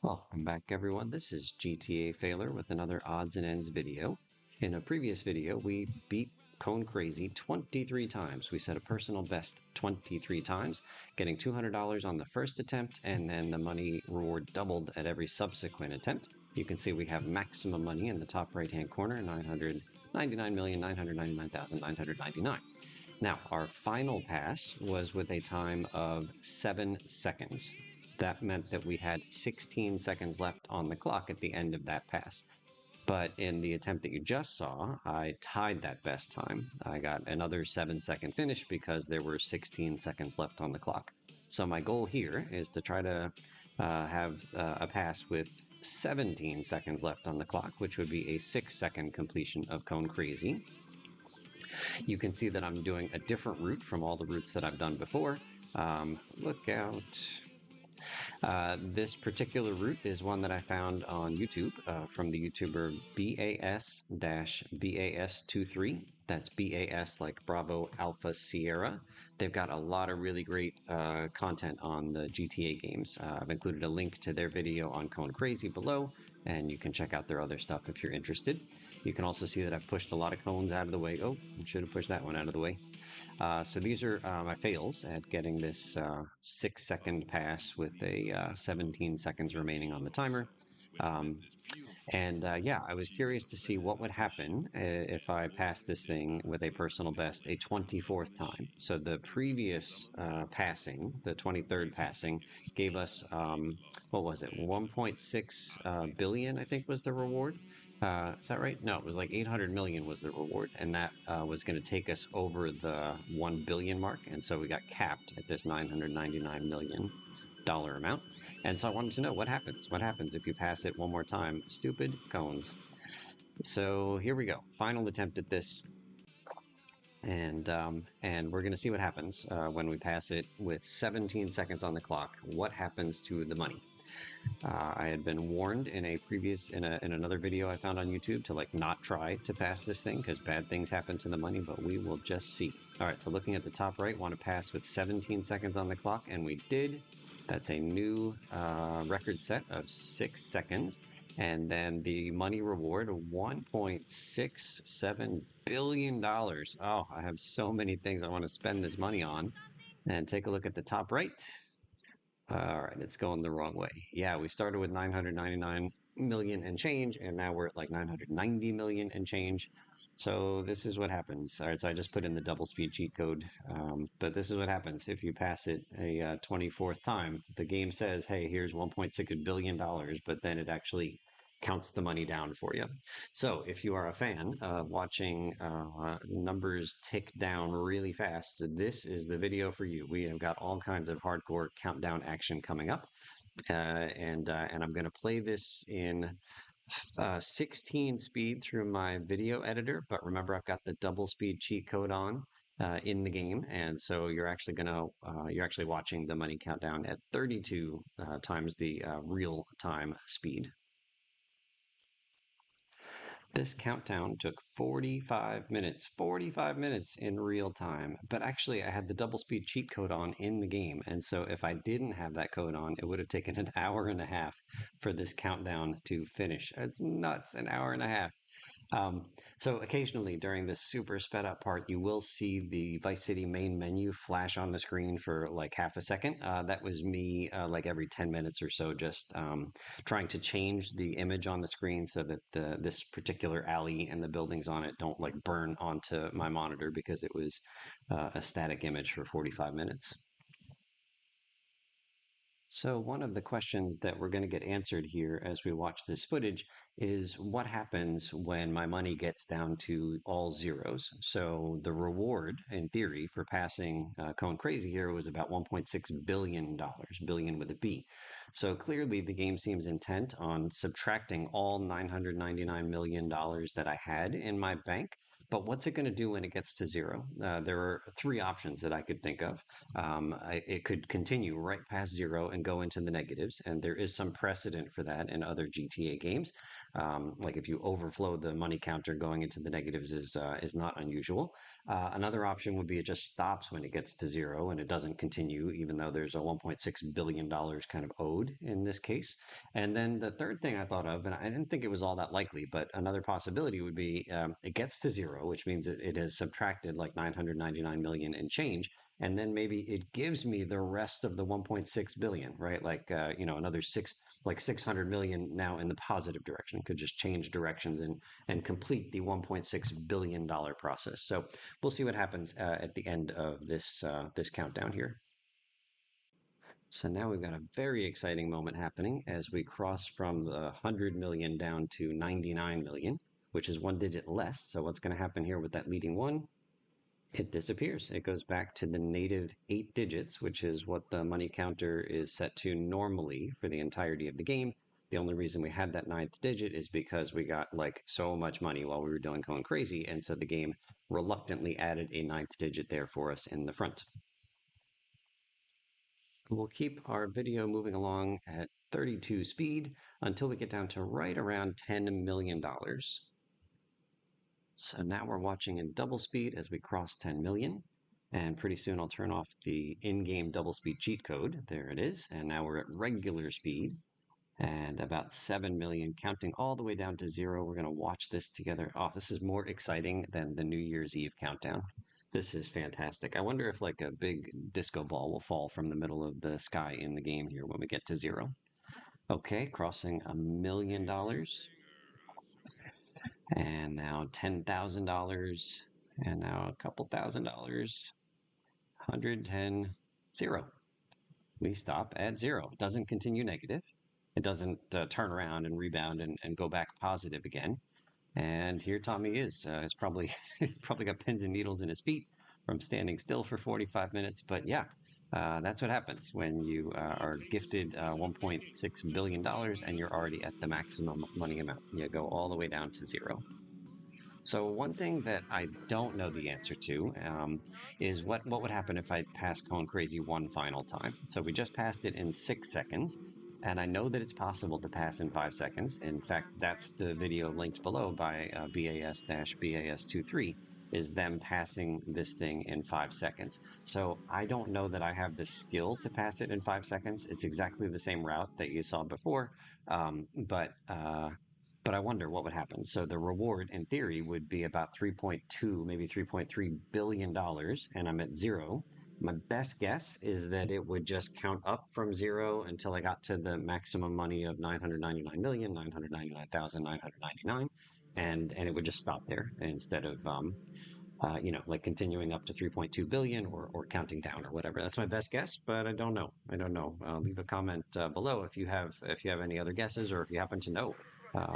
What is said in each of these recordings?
Welcome back, everyone. This is GTA Failer with another odds and ends video. In a previous video, we beat Cone Crazy 23 times. We set a personal best 23 times, getting $200 on the first attempt, and then the money reward doubled at every subsequent attempt. You can see we have maximum money in the top right-hand corner, 999,999,999. Now, our final pass was with a time of 7 seconds. That meant that we had 16 seconds left on the clock at the end of that pass. But in the attempt that you just saw, I tied that best time. I got another 7-second finish because there were 16 seconds left on the clock. So my goal here is to try to have a pass with 17 seconds left on the clock, which would be a 6-second completion of Cone Crazy. You can see that I'm doing a different route from all the routes that I've done before. Look out. This particular route is one that I found on YouTube from the YouTuber BAS-BAS23. That's BAS like Bravo Alpha Sierra. They've got a lot of really great content on the GTA games. I've included a link to their video on Cone Crazy below, and you can check out their other stuff if you're interested. You can also see that I've pushed a lot of cones out of the way. Oh, I should have pushed that one out of the way. So these are my fails at getting this 6-second pass with a 17 seconds remaining on the timer. Yeah, I was curious to see what would happen if I passed this thing with a personal best a 24th time. So the previous passing, the 23rd passing, gave us, what was it, 1.6 billion, I think was the reward. Is that right? No, it was like 800 million was the reward, and that was going to take us over the 1 billion mark, and so we got capped at this $999 million amount. And so I wanted to know what happens. What happens if you pass it one more time? Stupid cones. So here we go. Final attempt at this. And we're going to see what happens when we pass it with 17 seconds on the clock. What happens to the money? I had been warned in a previous in another video I found on YouTube to not try to pass this thing because bad things happen to the money, but we will just see. All right, so looking at the top right, want to pass with 17 seconds on the clock, and we did. That's a new record set of 6 seconds. And then the money reward, $1.67 billion. Oh, I have so many things I want to spend this money on. And take a look at the top right. All right, it's going the wrong way. Yeah, we started with 999 million and change, and now we're at like 990 million and change. So this is what happens. All right, so I just put in the double speed cheat code, but this is what happens if you pass it a 24th time. The game says, hey, here's $1.6 billion, but then it actually counts the money down for you. So if you are a fan of watching numbers tick down really fast, this is the video for you. We have got all kinds of hardcore countdown action coming up. And I'm going to play this in 16 speed through my video editor, but remember I've got the double speed cheat code on in the game, and so you're actually watching the money countdown at 32 times the real time speed. This countdown took 45 minutes, 45 minutes in real time. But actually, I had the double speed cheat code on in the game. And so if I didn't have that code on, it would have taken an hour and a half for this countdown to finish. It's nuts, an hour and a half. So occasionally during this super sped up part, you will see the Vice City main menu flash on the screen for like half a second. That was me like every 10 minutes or so, just trying to change the image on the screen so that this particular alley and the buildings on it don't like burn onto my monitor because it was a static image for 45 minutes. So one of the questions that we're going to get answered here as we watch this footage is what happens when my money gets down to all zeros. So the reward, in theory, for passing Cone Crazy here was about $1.6 billion, billion with a B. So clearly the game seems intent on subtracting all $999 million that I had in my bank. But what's it going to do when it gets to zero? There are 3 options that I could think of. It could continue right past zero and go into the negatives, and there is some precedent for that in other GTA games. Like if you overflow the money counter, going into the negatives is not unusual. Another option would be it just stops when it gets to zero and it doesn't continue, even though there's a $1.6 billion kind of owed in this case. And then the third thing I thought of, and I didn't think it was all that likely, but another possibility would be it gets to zero, which means it has subtracted like 999 million and change. And then maybe it gives me the rest of the 1.6 billion, right? Like, another like 600 million now in the positive direction, could just change directions and complete the $1.6 billion process. So we'll see what happens at the end of this countdown here. So now we've got a very exciting moment happening as we cross from the 100 million down to 99 million, which is one digit less. So what's going to happen here with that leading one? It disappears. It goes back to the native 8 digits, which is what the money counter is set to normally for the entirety of the game. The only reason we had that ninth digit is because we got like so much money while we were going crazy, and so the game reluctantly added a ninth digit there for us in the front. We'll keep our video moving along at 32 speed until we get down to right around $10 million. So now we're watching in double speed as we cross 10 million. And pretty soon I'll turn off the in-game double speed cheat code. There it is. And now we're at regular speed and about 7 million, counting all the way down to zero. We're going to watch this together. Oh, this is more exciting than the New Year's Eve countdown. This is fantastic. I wonder if like a big disco ball will fall from the middle of the sky in the game here when we get to zero. Okay, crossing $1 million. And now $10,000. And now a couple $1,000. 110, 0. We stop at zero. It doesn't continue negative. It doesn't turn around and rebound and go back positive again. And here Tommy is. He's probably probably got pins and needles in his feet from standing still for 45 minutes. But yeah, that's what happens when you are gifted $1.6 billion and you're already at the maximum money amount. You go all the way down to zero. So one thing that I don't know the answer to is what would happen if I pass Cone Crazy one final time. So we just passed it in 6 seconds, and I know that it's possible to pass in 5 seconds. In fact, that's the video linked below by BAS-BAS23 is them passing this thing in 5 seconds. So I don't know that I have the skill to pass it in 5 seconds. It's exactly the same route that you saw before, but I wonder what would happen. So the reward in theory would be about 3.2, maybe $3.3 billion, and I'm at zero. My best guess is that it would just count up from zero until I got to the maximum money of 999,999,999, and it would just stop there instead of like continuing up to 3.2 billion or counting down or whatever. That's my best guess, but I don't know. I don't know. Leave a comment below if you have any other guesses or if you happen to know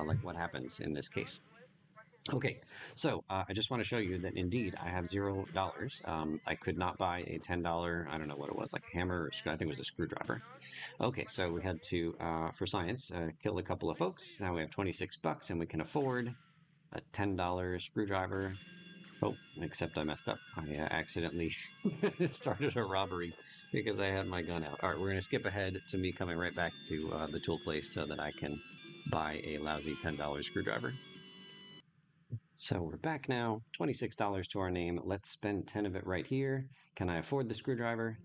like what happens in this case. Okay, so I just want to show you that indeed I have $0. I could not buy a $10, I don't know what it was, like a hammer, or I think it was a screwdriver. Okay, so we had to, for science, kill a couple of folks. Now we have 26 bucks and we can afford a $10 screwdriver. Oh, except I messed up. I accidentally started a robbery because I had my gun out. All right, we're going to skip ahead to me coming right back to the tool place so that I can buy a lousy $10 screwdriver. So we're back now, $26 to our name. Let's spend 10 of it right here. Can I afford the screwdriver?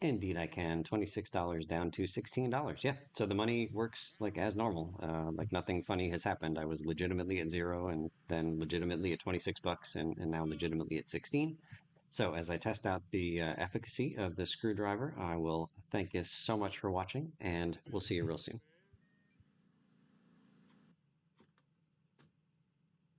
Indeed I can. $26 down to $16. Yeah, so the money works like as normal. Like nothing funny has happened. I was legitimately at zero and then legitimately at 26 bucks and now legitimately at 16. So as I test out the efficacy of the screwdriver, I will thank you so much for watching and we'll see you real soon.